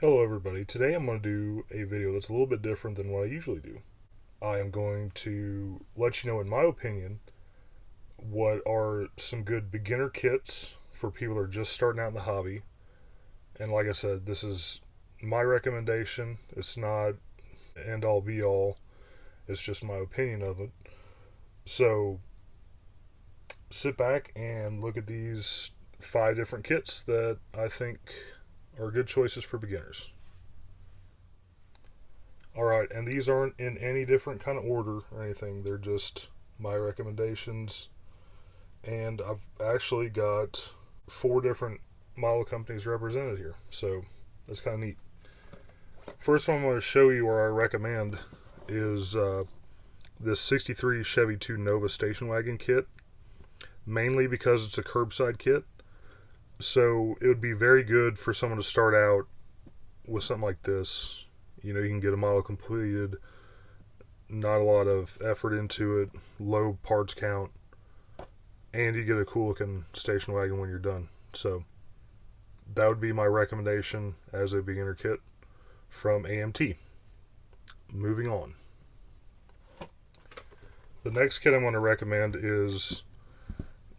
Hello everybody, today I'm going to do a video that's a little bit different than what I usually do. I am going to let you know, in my opinion, what are some good beginner kits for people that are just starting out in the hobby. And like I said, this is my recommendation. It's not end all be all, it's just my opinion of it. So sit back and look at these 5 different kits that I think are good choices for beginners. Alright, and these aren't in any different kind of order or anything. They're just my recommendations. And I've actually got 4 different model companies represented here. So that's kind of neat. First one I'm going to show you, or I recommend, is this 63 Chevy Nova station wagon kit. Mainly because it's a curbside kit. So it would be very good for someone to start out with something like this. You know, you can get a model completed, not a lot of effort into it, low parts count, and you get a cool looking station wagon when you're done. So that would be my recommendation as a beginner kit from AMT. Moving on. The next kit I'm going to recommend is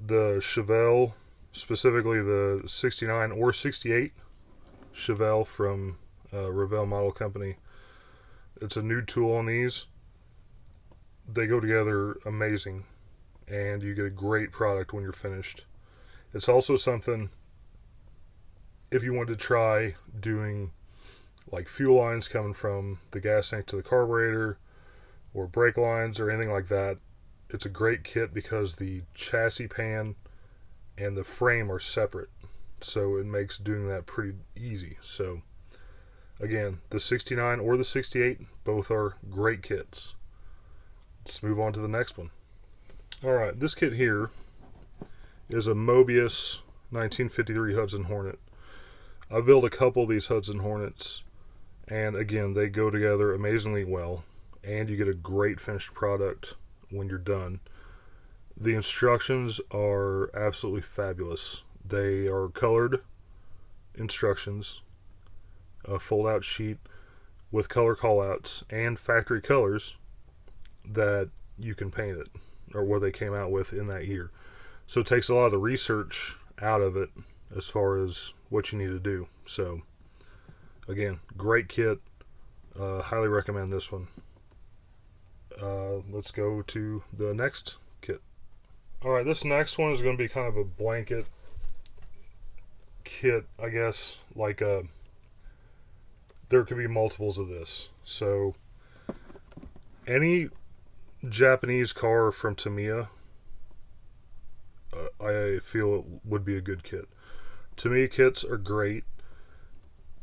the Chevelle, specifically the 69 or 68 Chevelle from Revell Model Company. It's a new tool on these. They go together amazing, and you get a great product when you're finished. It's also something, if you want to try doing like fuel lines coming from the gas tank to the carburetor, or brake lines or anything like that, it's a great kit because the chassis pan and the frame are separate, so it makes doing that pretty easy. So again, the 69 or the 68, both are great kits. Let's move on to the next one. Alright, this kit here is a Mobius 1953 Hudson Hornet. I've built a couple of these Hudson Hornets, and again, they go together amazingly well, and you get a great finished product when you're done. The instructions are absolutely fabulous. They are colored instructions, a fold-out sheet with color callouts and factory colors that you can paint it, or what they came out with in that year. So it takes a lot of the research out of it as far as what you need to do. So again, great kit. Highly recommend this one. Let's go to the next kit. Alright, this next one is going to be kind of a blanket kit, I guess. Like there could be multiples of this. So any Japanese car from Tamiya, I feel it would be a good kit. Tamiya kits are great.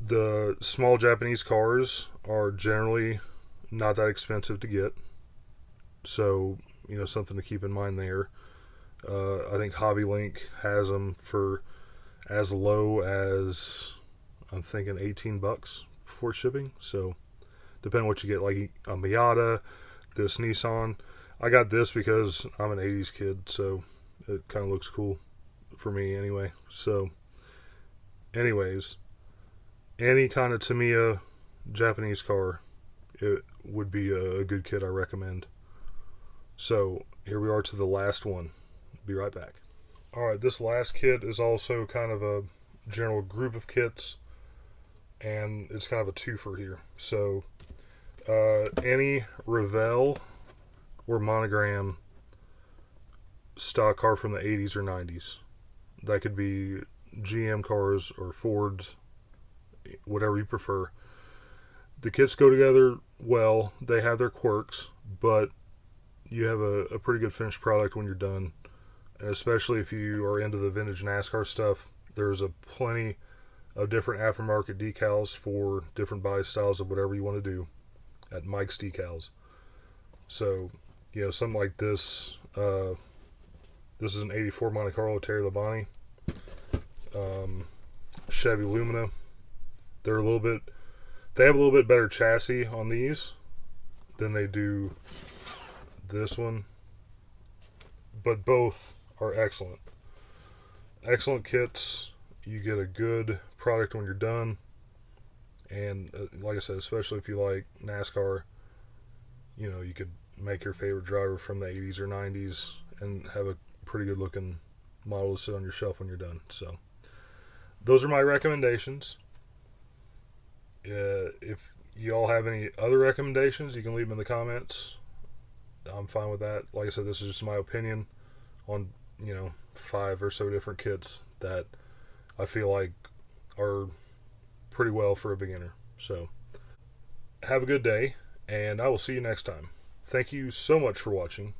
The small Japanese cars are generally not that expensive to get, so you know, something to keep in mind there. I think Hobby Link has them for as low as, I'm thinking, $18 before shipping. So depending on what you get, like a Miata, this Nissan. I got this because I'm an 80s kid, so it kind of looks cool for me anyway. So anyways, any kind of Tamiya Japanese car, it would be a good kit I recommend. So here we are to the last one. Be right back. Alright, this last kit is also kind of a general group of kits, and it's kind of a twofer here. So any Revell or Monogram stock car from the 80s or 90s. That could be GM cars or Fords, whatever you prefer. The kits go together well. They have their quirks, but you have a pretty good finished product when you're done. And especially if you are into the vintage NASCAR stuff, there's a plenty of different aftermarket decals for different body styles of whatever you want to do at Mike's Decals. So, you know, something like this. This is an 84 Monte Carlo Terry Labonte. Chevy Lumina. They have a little bit better chassis on these than they do this one, but both are excellent. Excellent kits. You get a good product when you're done, And like I said, especially if you like NASCAR, you could make your favorite driver from the 80s or 90s and have a pretty good looking model to sit on your shelf when you're done. So those are my recommendations. If you all have any other recommendations, you can leave them in the comments. I'm fine with that. Like I said, this is just my opinion on 5 or so different kits that I feel like are pretty well for a beginner. So have a good day, and I will see you next time. Thank you so much for watching.